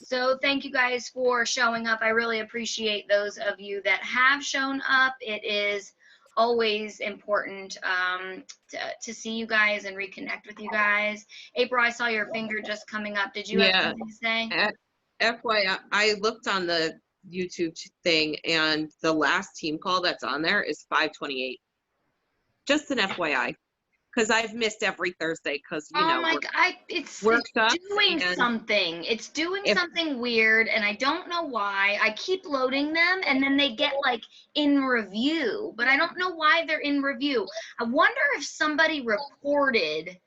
So thank you guys for showing up. I really appreciate those of you that have shown up. It is always important to see you guys and reconnect with you guys. April, I saw your finger just coming up. Did you have Yeah. something to say? FYI, I looked on the YouTube thing, and the last team call that's on there is 5:28. Just an FYI, because I've missed every Thursday because Oh my God, it's workshops doing and something. It's doing if something weird, and I don't know why. I keep loading them, and then they get like in review, but I don't know why they're in review. I wonder if somebody reported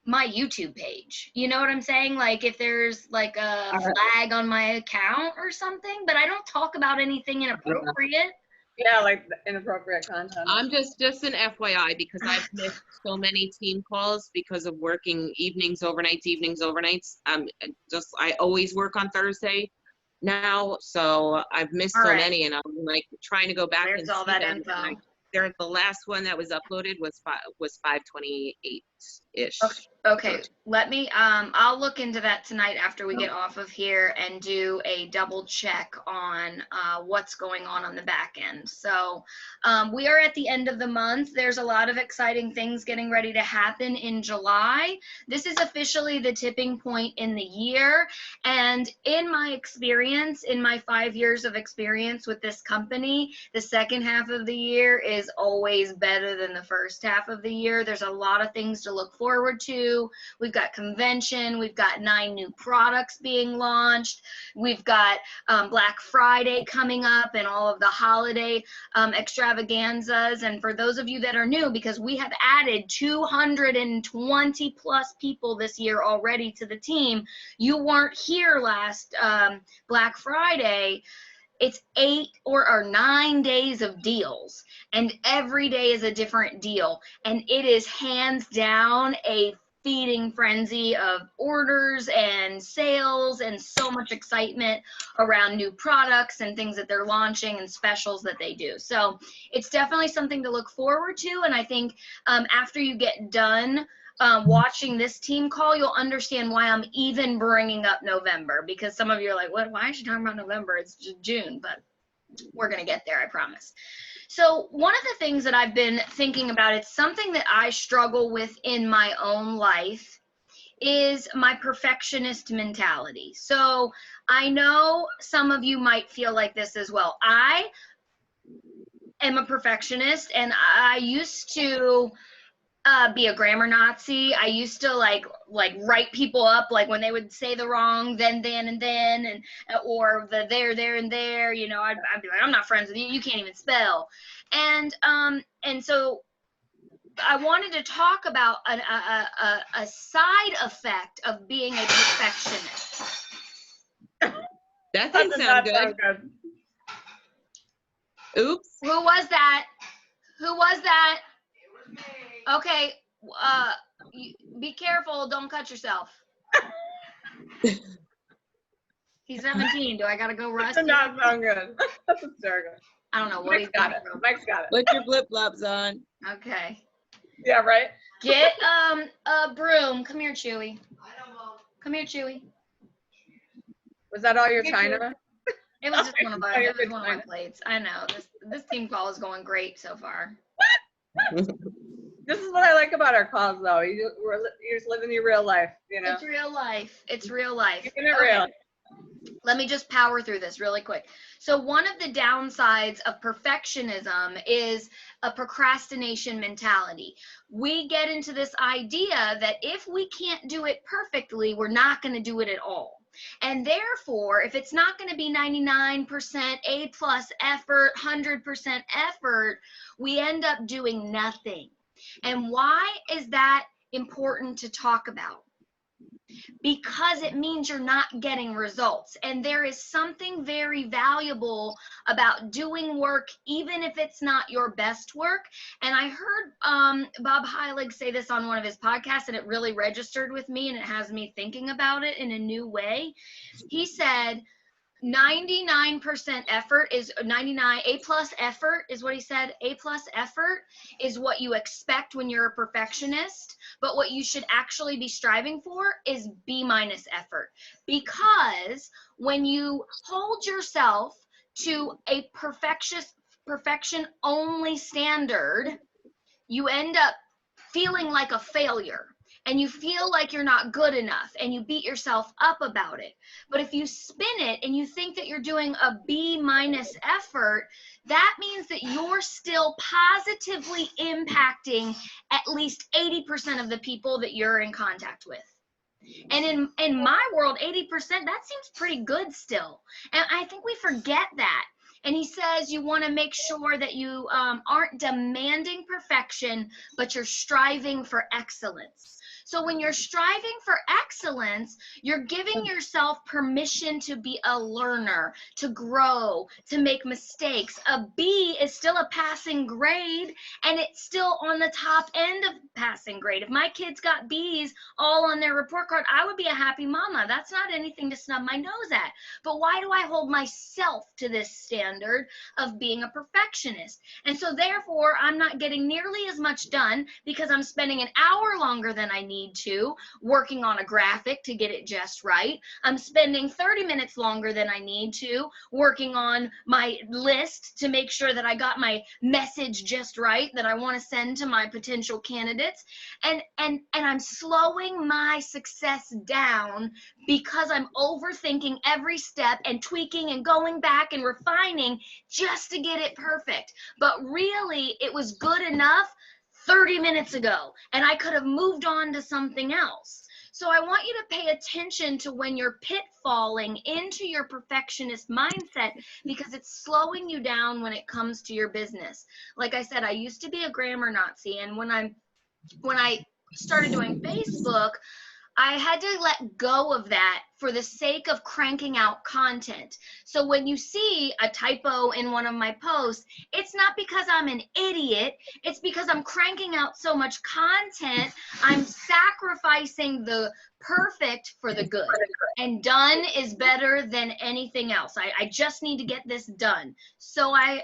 my YouTube page. You know what I'm saying? Like if there's like a flag on my account or something, but I don't talk about anything inappropriate. Yeah, like inappropriate content. I'm just an FYI because I've missed so many team calls because of working evenings, overnights. I always work on Thursday now, so I've missed All so right. many, and I'm like trying to go back There's and all see that them. info. The last one that was uploaded was 5:28 ish. Okay, let me I'll look into that tonight after we get off of here and do a double check on what's going on the back end. So we are at the end of the month. There's a lot of exciting things getting ready to happen in July. This is officially the tipping point in the year, and in my experience, in my 5 years of experience with this company, the second half of the year is always better than the first half of the year. There's a lot of things to look forward to. We've got convention, we've got 9 new products being launched, we've got Black Friday coming up and all of the holiday extravaganzas. And for those of you that are new, because we have added 220 plus people this year already to the team, you weren't here last Black Friday. It's 8 or 9 days of deals, and every day is a different deal, and it is hands down a feeding frenzy of orders and sales and so much excitement around new products and things that they're launching and specials that they do. So it's definitely something to look forward to, and I think after you get done watching this team call, you'll understand why I'm even bringing up November, because some of you are like, what, why is she talking about November? It's just June, but we're going to get there, I promise. So one of the things that I've been thinking about, it's something that I struggle with in my own life, is my perfectionist mentality. So I know some of you might feel like this as well. I am a perfectionist, and I used to be a grammar Nazi. I used to like write people up like when they would say the wrong then and or the there and there, you know, I'd be like, I'm not friends with you, you can't even spell. And so I wanted to talk about a side effect of being a perfectionist. That didn't sound good. Oops. Who was that? Who was that? It was me. Okay, be careful, don't cut yourself. He's 17. Do I gotta go rush? That does not sound good. That's hysterical. I don't know what he's got. Mike's got it. Put your flip flops on. Okay. Yeah, right. Get a broom. Come here, Chewy. I know, Mom. Come here, Chewy. Was that all your Here, China? It was just one of my plates. I know this team call is going great so far. This is what I like about our calls, though. You're just living your real life, you know. It's real life. It's real life. Keeping it real. Let me just power through this really quick. So one of the downsides of perfectionism is a procrastination mentality. We get into this idea that if we can't do it perfectly, we're not going to do it at all. And therefore, if it's not going to be 99% A+ effort, 100% effort, we end up doing nothing. And why is that important to talk about? Because it means you're not getting results. And there is something very valuable about doing work, even if it's not your best work. And I heard Bob Heilig say this on one of his podcasts, and it really registered with me, and it has me thinking about it in a new way. He said, 99% effort is 99. A plus effort is what he said. A plus effort is what you expect when you're a perfectionist, but what you should actually be striving for is B minus effort. Because when you hold yourself to a perfection only standard, you end up feeling like a failure, and you feel like you're not good enough, and you beat yourself up about it. But if you spin it and you think that you're doing a B minus effort, that means that you're still positively impacting at least 80% of the people that you're in contact with. And in my world, 80%, that seems pretty good still. And I think we forget that. And he says you want to make sure that you aren't demanding perfection, but you're striving for excellence. So when you're striving for excellence, you're giving yourself permission to be a learner, to grow, to make mistakes. A B is still a passing grade, and it's still on the top end of passing grade. If my kids got B's all on their report card, I would be a happy mama. That's not anything to snub my nose at. But why do I hold myself to this standard of being a perfectionist? And so therefore, I'm not getting nearly as much done because I'm spending an hour longer than I need to working on a graphic to get it just right. I'm spending 30 minutes longer than I need to working on my list to make sure that I got my message just right that I want to send to my potential candidates. And I'm slowing my success down because I'm overthinking every step and tweaking and going back and refining just to get it perfect. But really, it was good enough 30 minutes ago, and I could have moved on to something else. So I want you to pay attention to when you're pitfalling into your perfectionist mindset, because it's slowing you down when it comes to your business. Like I said, I used to be a grammar Nazi, and when I started doing Facebook, I had to let go of that for the sake of cranking out content. So when you see a typo in one of my posts, it's not because I'm an idiot. It's because I'm cranking out so much content. I'm sacrificing the perfect for the good. And done is better than anything else. I just need to get this done. So I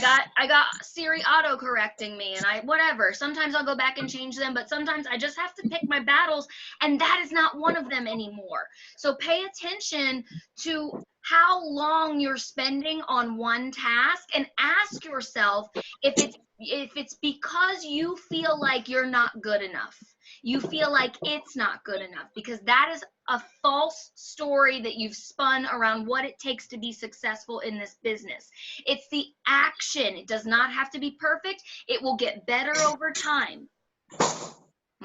got Siri auto correcting me, and whatever. Sometimes I'll go back and change them, but sometimes I just have to pick my battles, and that is not one of them anymore. So pay attention to how long you're spending on one task, and ask yourself if it's because you feel like you're not good enough. You feel like it's not good enough, because that is a false story that you've spun around what it takes to be successful in this business. It's the action. It does not have to be perfect. It will get better over time.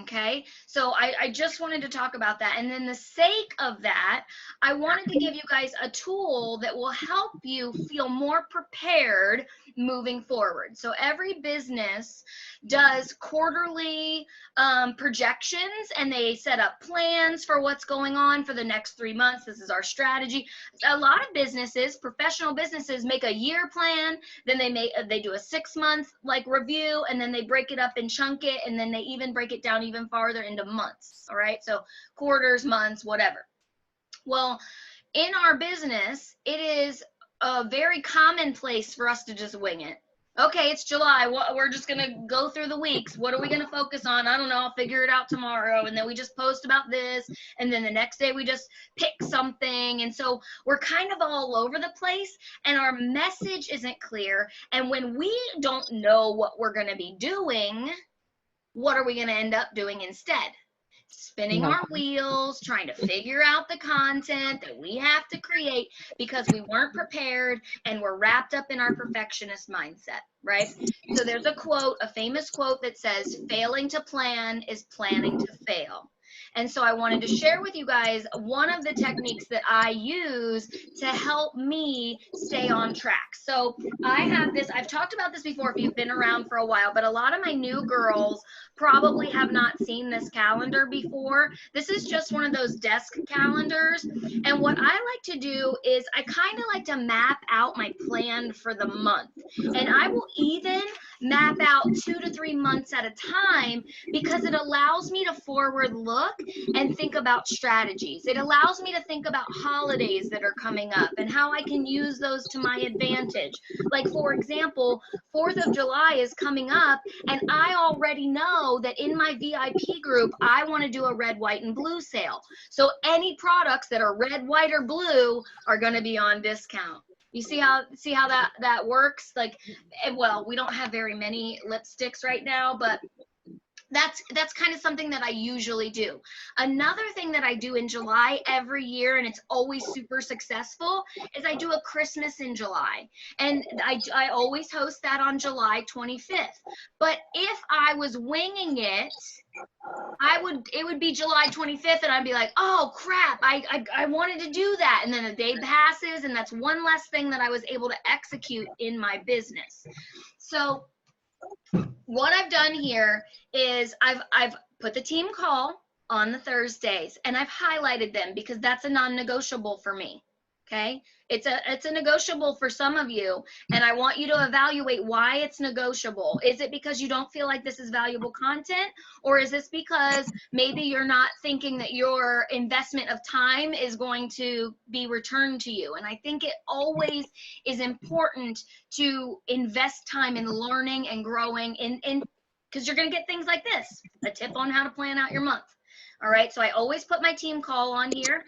Okay, so I just wanted to talk about that. And then the sake of that, I wanted to give you guys a tool that will help you feel more prepared moving forward. So every business does quarterly projections, and they set up plans for what's going on for the next 3 months. This is our strategy. A lot of businesses, professional businesses, make a year plan, then they do a 6-month like review, and then they break it up and chunk it, and then they even break it down even farther into months. All right, so quarters, months, whatever. Well, in our business, it is a very commonplace for us to just wing it. Okay, it's July. We're just going to go through the weeks. What are we going to focus on? I don't know. I'll figure it out tomorrow. And then we just post about this. And then the next day we just pick something. And so we're kind of all over the place, and our message isn't clear. And when we don't know what we're going to be doing, what are we going to end up doing instead? Spinning our wheels, trying to figure out the content that we have to create because we weren't prepared and we're wrapped up in our perfectionist mindset, right? So there's a quote, a famous quote that says, failing to plan is planning to fail. And so I wanted to share with you guys one of the techniques that I use to help me stay on track. So I have this, I've talked about this before if you've been around for a while, but a lot of my new girls probably have not seen this calendar before. This is just one of those desk calendars. And what I like to do is I kind of like to map out my plan for the month. And I will even map out 2 to 3 months at a time, because it allows me to forward look and think about strategies. It allows me to think about holidays that are coming up and how I can use those to my advantage. Like, for example, 4th of July is coming up, and I already know that in my VIP group, I want to do a red, white, and blue sale. So any products that are red, white, or blue are going to be on discount. You see how that works? Like, well, we don't have very many lipsticks right now, but that's kind of something that I usually do. Another thing that I do in July every year, and it's always super successful, is I do a Christmas in July. And I always host that on July 25th. But if I was winging it, it would be July 25th, and I'd be like, oh crap, I wanted to do that. And then a day passes, and that's one less thing that I was able to execute in my business. So what I've done here is I've put the team call on the Thursdays, and I've highlighted them because that's a non-negotiable for me. Okay, it's a negotiable for some of you, and I want you to evaluate why it's negotiable. Is it because you don't feel like this is valuable content, or is this because maybe you're not thinking that your investment of time is going to be returned to you? And I think it always is important to invest time in learning and growing, in because you're going to get things like this, a tip on how to plan out your month. All right, so I always put my team call on here.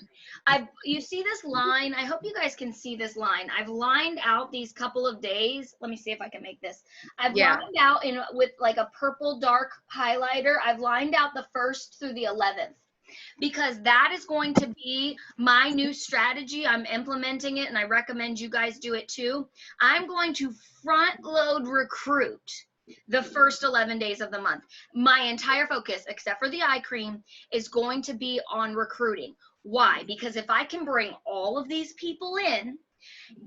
You see this line? I hope you guys can see this line. I've lined out these couple of days. Let me see if I can make this. I've lined out with like a purple dark highlighter. I've lined out the 1st through the 11th. Because that is going to be my new strategy. I'm implementing it, and I recommend you guys do it too. I'm going to front load recruit the first 11 days of the month. My entire focus, except for the eye cream, is going to be on recruiting. Why? Because if I can bring all of these people in,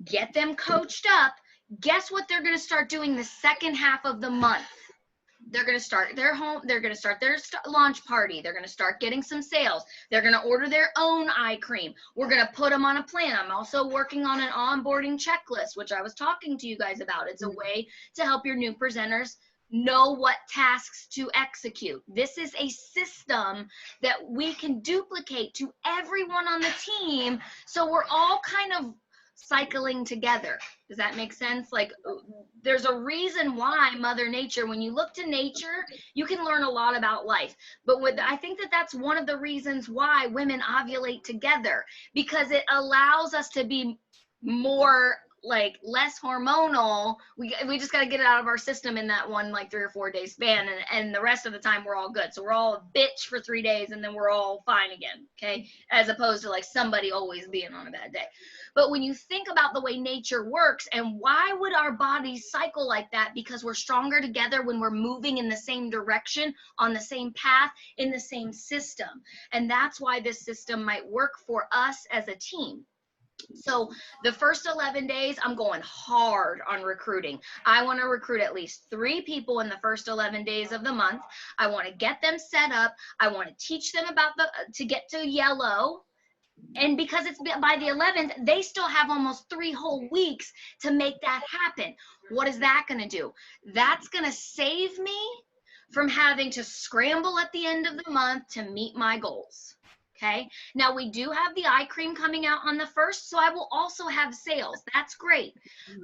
get them coached up, guess what they're going to start doing the second half of the month? They're going to start their launch party. They're going to start getting some sales. They're going to order their own eye cream. We're going to put them on a plan. I'm also working on an onboarding checklist, which I was talking to you guys about. It's a way to help your new presenters know what tasks to execute. This is a system that we can duplicate to everyone on the team, so we're all kind of cycling together. Does that make sense? Like, there's a reason why Mother Nature, when you look to nature, you can learn a lot about life. But I think that's one of the reasons why women ovulate together, because it allows us to be more, like, less hormonal. We just got to get it out of our system in that one, like, 3 or 4 day span, and the rest of the time we're all good. So we're all a bitch for 3 days, and then we're all fine again, okay? As opposed to like somebody always being on a bad day. But when you think about the way nature works, and why would our bodies cycle like that? Because we're stronger together when we're moving in the same direction, on the same path, in the same system. And that's why this system might work for us as a team. So the first 11 days, I'm going hard on recruiting. I want to recruit at least 3 people in the first 11 days of the month. I want to get them set up. I want to teach them about to get to yellow. And because it's by the 11th, they still have almost 3 whole weeks to make that happen. What is that going to do? That's going to save me from having to scramble at the end of the month to meet my goals. Okay. Now we do have the eye cream coming out on the 1st, so I will also have sales. That's great.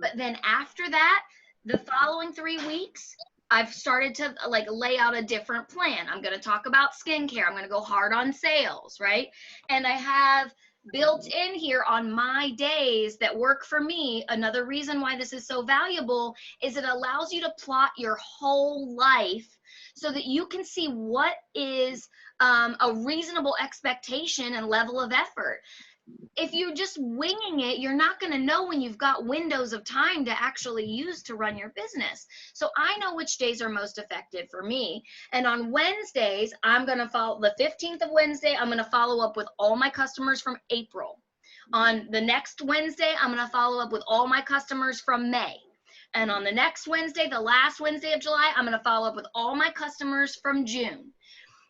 But then after that, the following 3 weeks, I've started to like lay out a different plan. I'm going to talk about skincare. I'm going to go hard on sales, right? And I have built in here on my days that work for me. Another reason why this is so valuable is it allows you to plot your whole life so that you can see what is a reasonable expectation and level of effort. If you're just winging it, you're not going to know when you've got windows of time to actually use to run your business. So I know which days are most effective for me. And on Wednesdays, I'm going to follow the 15th of Wednesday. I'm going to follow up with all my customers from April. On the next Wednesday, I'm going to follow up with all my customers from May. And on the next Wednesday, the last Wednesday of July, I'm going to follow up with all my customers from June.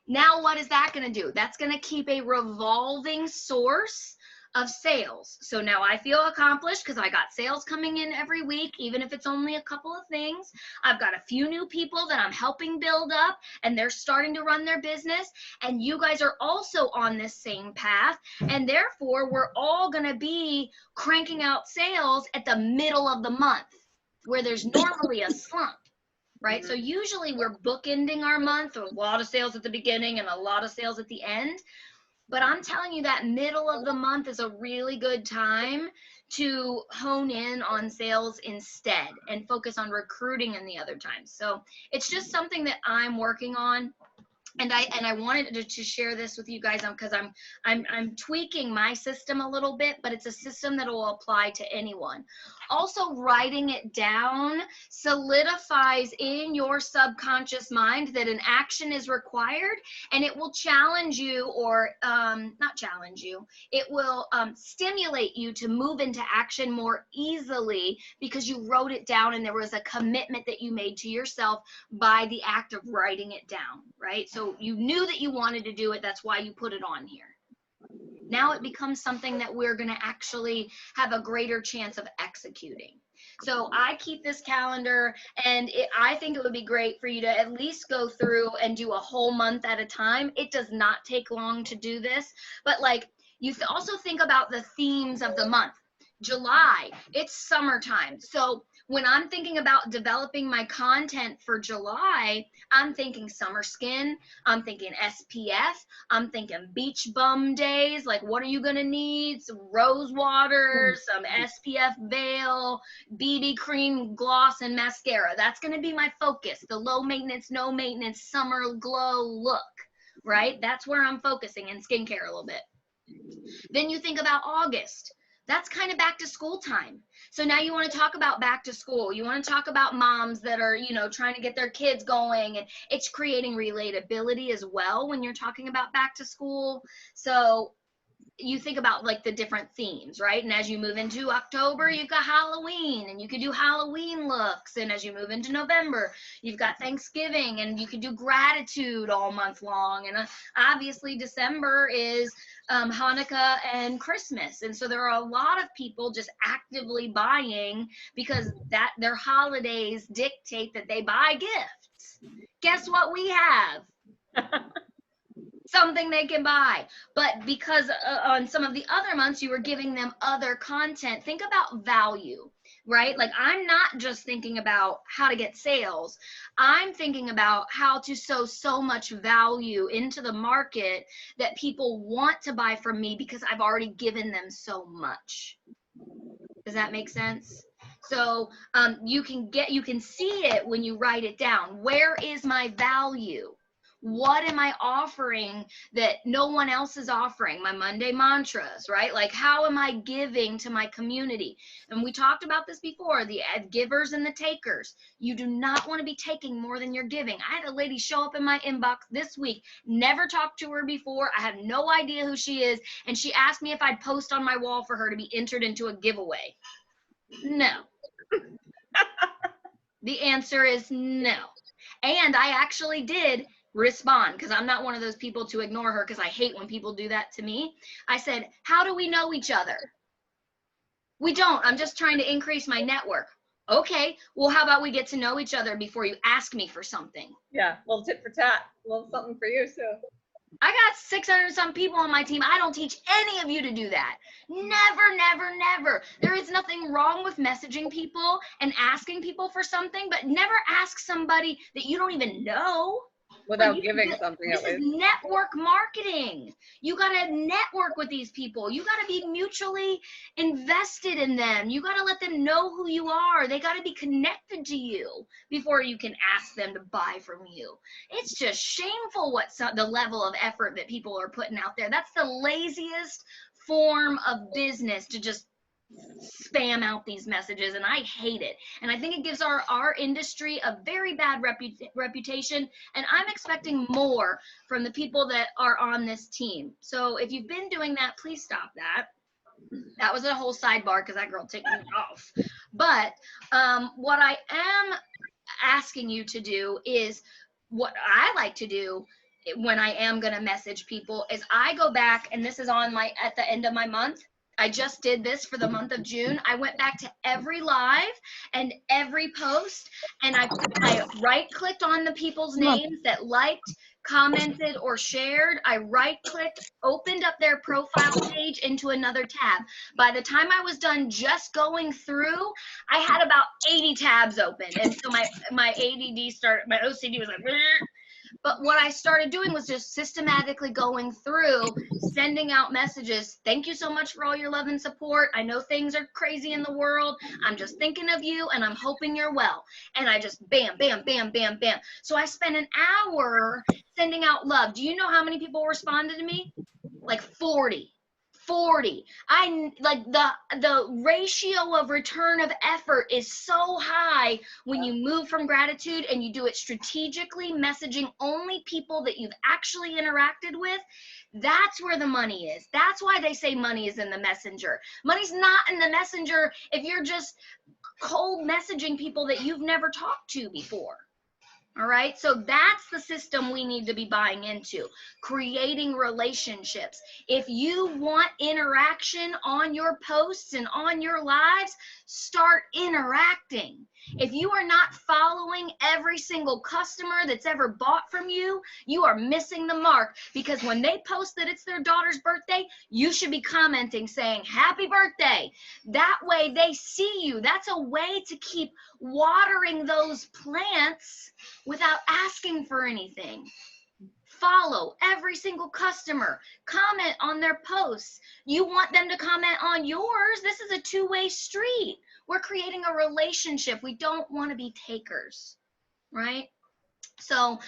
Now, what is that going to do? That's going to keep a revolving source of sales. So now I feel accomplished because I got sales coming in every week, even if it's only a couple of things. I've got a few new people that I'm helping build up, and they're starting to run their business. And you guys are also on this same path. And therefore, we're all going to be cranking out sales at the middle of the month where there's normally a slump. Right? So usually we're bookending our month with a lot of sales at the beginning and a lot of sales at the end. But I'm telling you that middle of the month is a really good time to hone in on sales instead and focus on recruiting in the other times. So it's just something that I'm working on. And I wanted to share this with you guys because I'm tweaking my system a little bit, but it's a system that will apply to anyone. Also, writing it down solidifies in your subconscious mind that an action is required, and it will challenge you, or not challenge you, it will stimulate you to move into action more easily because you wrote it down and there was a commitment that you made to yourself by the act of writing it down, right? So you knew that you wanted to do it. That's why you put it on here. Now it becomes something that we're going to actually have a greater chance of executing. So I keep this calendar, and I think it would be great for you to at least go through and do a whole month at a time. It does not take long to do this, but like you also think about the themes of the month. July, it's summertime. So when I'm thinking about developing my content for July, I'm thinking summer skin, I'm thinking SPF, I'm thinking beach bum days. Like, what are you going to need? Some rose water, some SPF veil, BB cream, gloss, and mascara. That's going to be my focus. The low maintenance, no maintenance, summer glow look, right? That's where I'm focusing in skincare a little bit. Then you think about August. That's kind of back to school time. So now you want to talk about back to school. You want to talk about moms that are, trying to get their kids going, and it's creating relatability as well when you're talking about back to school. So you think about like the different themes, right? And as you move into October, you've got Halloween, and you could do Halloween looks. And as you move into November, you've got Thanksgiving, and you could do gratitude all month long. And obviously December is Hanukkah and Christmas. And so there are a lot of people just actively buying because that their holidays dictate that they buy gifts. Guess what we have? Something they can buy. But because on some of the other months you were giving them other content, think about value, right? Like, I'm not just thinking about how to get sales. I'm thinking about how to sow so much value into the market that people want to buy from me because I've already given them so much. Does that make sense? So you can see it when you write it down. Where is my value? What am I offering that no one else is offering? My Monday mantras, right? Like, how am I giving to my community? And we talked about this before, the givers and the takers. You do not want to be taking more than you're giving. I had a lady show up in my inbox this week, never talked to her before. I had no idea who she is. And she asked me if I'd post on my wall for her to be entered into a giveaway. No. The answer is no. And I actually did respond, because I'm not one of those people to ignore her, because I hate when people do that to me. I said, how do we know each other? We don't. I'm just trying to increase my network. Okay, well, how about we get to know each other before you ask me for something? Yeah, a little tit for tat, a little something for you too. I got 600 some people on my team. I don't teach any of you to do that. Never, never, never. There is nothing wrong with messaging people and asking people for something, but never ask somebody that you don't even know. Without giving something This is network marketing. You got to network with these people. You got to be mutually invested in them. You got to let them know who you are. They got to be connected to you before you can ask them to buy from you. It's just shameful the level of effort that people are putting out there. That's the laziest form of business, to just spam out these messages, and I hate it. And I think it gives our industry a very bad reputation, and I'm expecting more from the people that are on this team. So if you've been doing that, please stop that. That was a whole sidebar because that girl ticked me off. But what I am asking you to do is what I like to do when I am going to message people is I go back, and this is on at the end of my month, I just did this for the month of June. I went back to every live and every post, and I right-clicked on the people's names that liked, commented, or shared. I right-clicked, opened up their profile page into another tab. By the time I was done just going through, I had about 80 tabs open. And so my ADD started, my OCD was like, "Rrr." But what I started doing was just systematically going through, sending out messages. Thank you so much for all your love and support. I know things are crazy in the world. I'm just thinking of you and I'm hoping you're well. And I just bam, bam, bam, bam, bam. So I spent an hour sending out love. Do you know how many people responded to me? Like 40. I like the ratio of return of effort is so high when you move from gratitude and you do it strategically, messaging only people that you've actually interacted with. That's where the money is. That's why they say money is in the messenger. Money's not in the messenger if you're just cold messaging people that you've never talked to before. All right, so that's the system we need to be buying into, creating relationships. If you want interaction on your posts and on your lives, start interacting. If you are not following every single customer that's ever bought from you, you are missing the mark, because when they post that it's their daughter's birthday, you should be commenting saying, happy birthday. That way they see you. That's a way to keep watering those plants without asking for anything. Follow every single customer, comment on their posts. You want them to comment on yours. This is a two-way street. We're creating a relationship. We don't want to be takers, right? So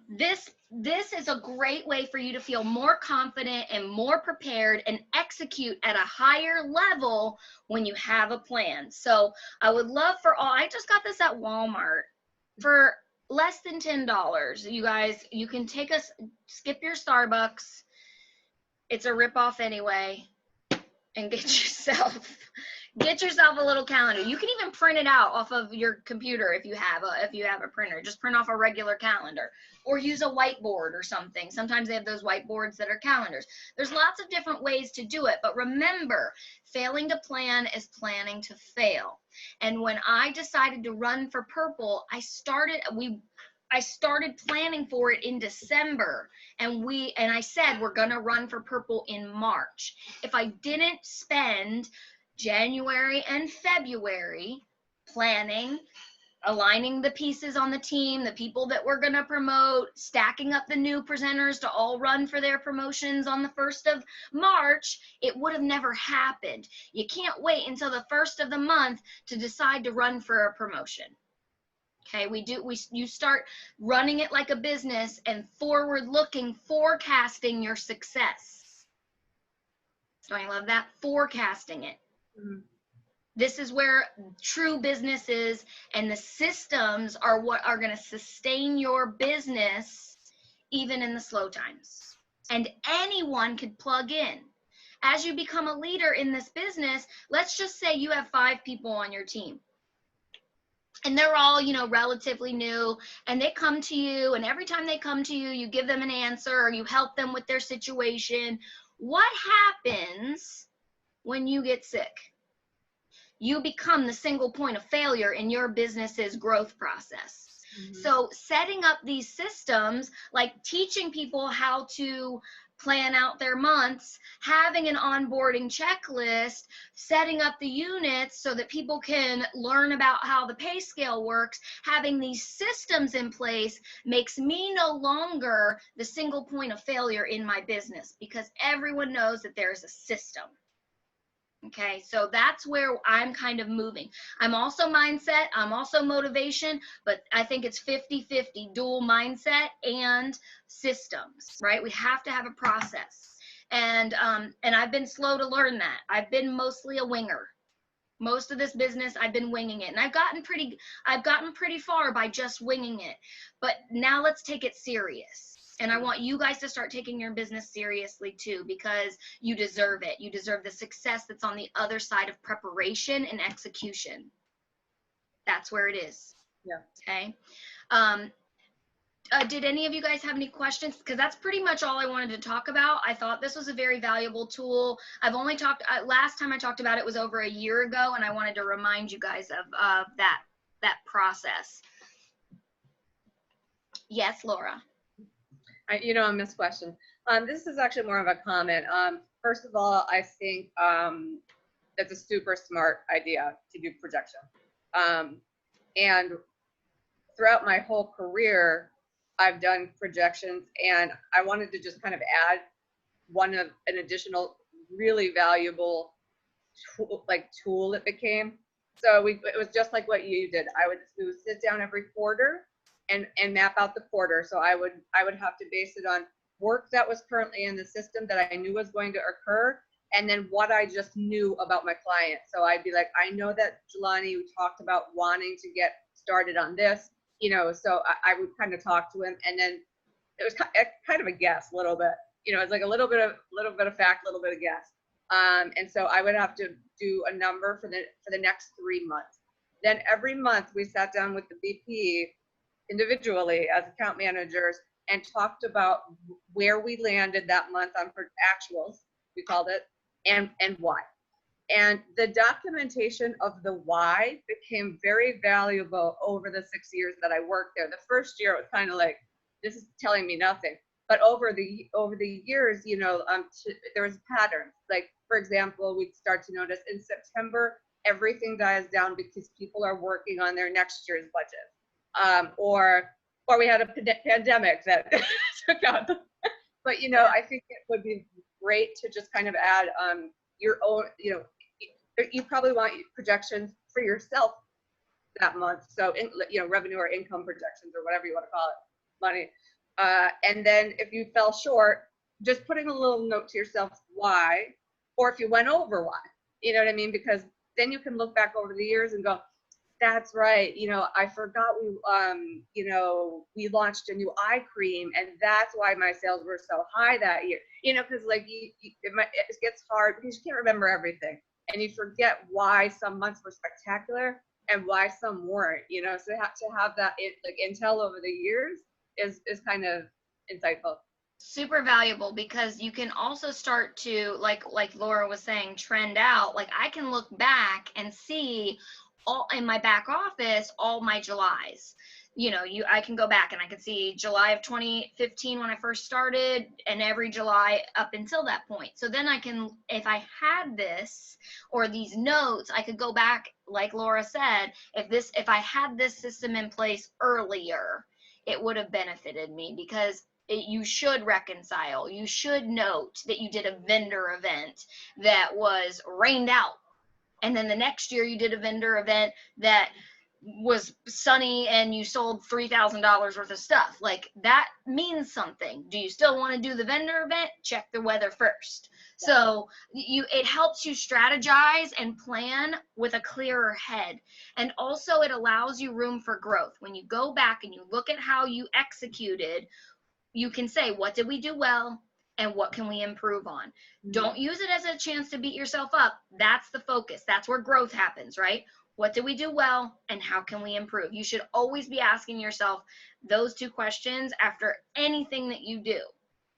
this is a great way for you to feel more confident and more prepared and execute at a higher level when you have a plan. So I would love for all, I just got this at Walmart for less than $10. You guys, you can take us, skip your Starbucks. It's a ripoff anyway, and get yourself a little calendar. You can even print it out off of your computer if you have a printer. Just print off a regular calendar or use a whiteboard or something. Sometimes they have those whiteboards that are calendars. There's lots of different ways to do it, but remember, failing to plan is planning to fail. And when I decided to run for Purple, I started planning for it in December, and I said we're gonna run for Purple in March. If I didn't spend January and February planning, aligning the pieces on the team, the people that we're gonna promote, stacking up the new presenters to all run for their promotions on the 1st of March, it would have never happened. You can't wait until the 1st of the month to decide to run for a promotion. Okay, you start running it like a business and forward looking, forecasting your success. Don't you love that? Forecasting it. Mm-hmm. This is where true business is, and the systems are what are going to sustain your business even in the slow times. And anyone could plug in. As you become a leader in this business, let's just say you have 5 people on your team. And they're all, relatively new, and they come to you, and every time they come to you, you give them an answer or you help them with their situation. What happens when you get sick? You become the single point of failure in your business's growth process. Mm-hmm. So setting up these systems, like teaching people how to plan out their months, having an onboarding checklist, setting up the units so that people can learn about how the pay scale works, having these systems in place makes me no longer the single point of failure in my business, because everyone knows that there's a system. Okay, so that's where I'm kind of moving. I'm also mindset, I'm also motivation, but I think it's 50-50, dual mindset and systems, right? We have to have a process. And I've been slow to learn that. I've been mostly a winger. Most of this business, I've been winging it. And I've gotten pretty far by just winging it. But now let's take it serious. And I want you guys to start taking your business seriously too, because you deserve it. You deserve the success that's on the other side of preparation and execution. That's where it is. Yeah. Okay. Did any of you guys have any questions? Because that's pretty much all I wanted to talk about. I thought this was a very valuable tool. I've only talked, last time I talked about it was over a year ago, and I wanted to remind you guys of that process. Yes, Laura. On this question. This is actually more of a comment. First of all, I think that's a super smart idea to do projection. And throughout my whole career, I've done projections, and I wanted to just kind of add an additional really valuable tool it became. So it was just like what you did. We would sit down every quarter and map out the quarter. So I would have to base it on work that was currently in the system that I knew was going to occur, and then what I just knew about my client. So I'd be like, I know that Jelani talked about wanting to get started on this, so I would kind of talk to him, and then it was kind of a guess, a little bit. It's like a little bit of fact, a little bit of guess. And so I would have to do a number for the next 3 months. Then every month we sat down with the VP individually as account managers and talked about where we landed that month on actuals, we called it, and why. And the documentation of the why became very valuable over the 6 years that I worked there. The first year it was kind of like, this is telling me nothing. But over the years, there was patterns. Like, for example, we'd start to notice in September, everything dies down because people are working on their next year's budget. Or we had a pandemic that took out. But, I think it would be great to just kind of add your own, you probably want projections for yourself that month. So, revenue or income projections or whatever you want to call it, money. And then if you fell short, just putting a little note to yourself why, or if you went over why, you know what I mean? Because then you can look back over the years and go, that's right. I forgot we launched a new eye cream, and that's why my sales were so high that year. Because it gets hard because you can't remember everything, and you forget why some months were spectacular and why some weren't. So to have that intel over the years is kind of insightful. Super valuable, because you can also start to, like Laura was saying, trend out. Like, I can look back and see all in my back office, all my Julys. I can go back and I can see July of 2015 when I first started, and every July up until that point. So then I can, if I had this or these notes, I could go back, like Laura said, if I had this system in place earlier, it would have benefited me, because you should reconcile. You should note that you did a vendor event that was rained out, and then the next year you did a vendor event that was sunny and you sold $3,000 worth of stuff. Like, that means something. Do you still want to do the vendor event? Check the weather first. Yeah. So it helps you strategize and plan with a clearer head. And also it allows you room for growth. When you go back and you look at how you executed, you can say, what did we do well and what can we improve on? Mm-hmm. Don't use it as a chance to beat yourself up. That's the focus. That's where growth happens, right? What did we do well and how can we improve? You should always be asking yourself those two questions after anything that you do.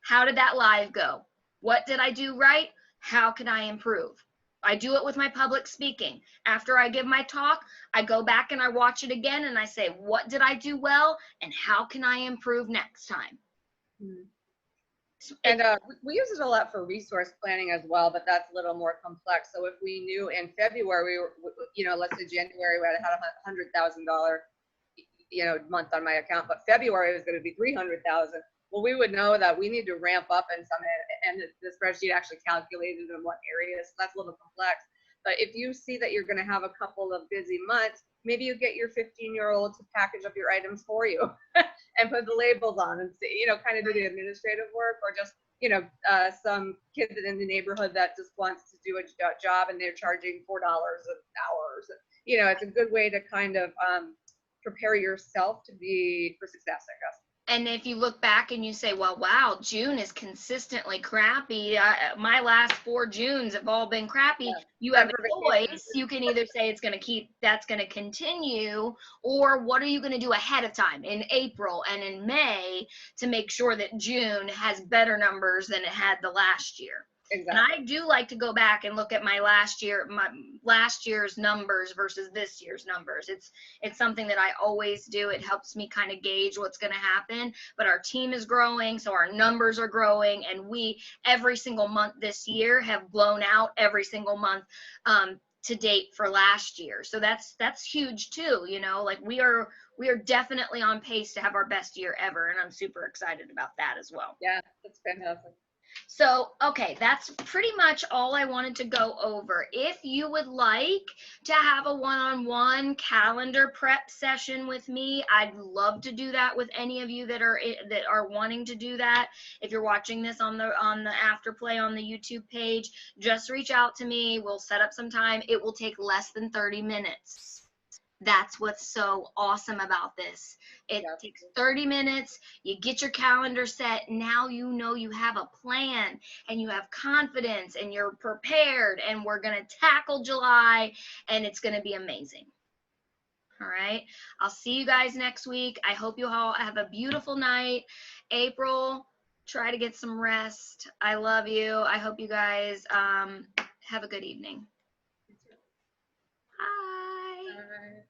How did that live go? What did I do right? How can I improve? I do it with my public speaking. After I give my talk, I go back and I watch it again and I say, what did I do well and how can I improve next time? And we use it a lot for resource planning as well, but that's a little more complex. So if we knew in February, let's say January, we had $100,000, month on my account, but February was going to be 300,000. Well, we would know that we need to ramp up in some, and the spreadsheet actually calculated in what areas. So that's a little complex. But if you see that you're going to have a couple of busy months, maybe you get your 15-year-old to package up your items for you and put the labels on and see, kind of do the administrative work, or just, some kid in the neighborhood that just wants to do a job and they're charging $4 an hour. So, it's a good way to kind of prepare yourself for success, I guess. And if you look back and you say, well, wow, June is consistently crappy. My last 4 Junes have all been crappy. Yeah. You have Summer a vacation. choice. You can either say it's going to keep, that's going to continue, or what are you going to do ahead of time in April and in May to make sure that June has better numbers than it had the last year? And Exactly. I do like to go back and look at my last year's numbers versus this year's numbers. It's something that I always do. It helps me kind of gauge what's going to happen. But our team is growing, so our numbers are growing, and we every single month this year have blown out every single month to date for last year. So that's huge too. You know, like we are definitely on pace to have our best year ever, and I'm super excited about that as well. Yeah, that's fantastic. So, okay, that's pretty much all I wanted to go over. If you would like to have a one-on-one calendar prep session with me, I'd love to do that with any of you that are wanting to do that. If you're watching this on the afterplay on the YouTube page, just reach out to me. We'll set up some time. It will take less than 30 minutes. That's what's so awesome about this. It takes 30 minutes. You get your calendar set. Now you know you have a plan and you have confidence and you're prepared, and we're going to tackle July, and it's going to be amazing. All right. I'll see you guys next week. I hope you all have a beautiful night. April, try to get some rest. I love you. I hope you guys have a good evening. Bye. Bye.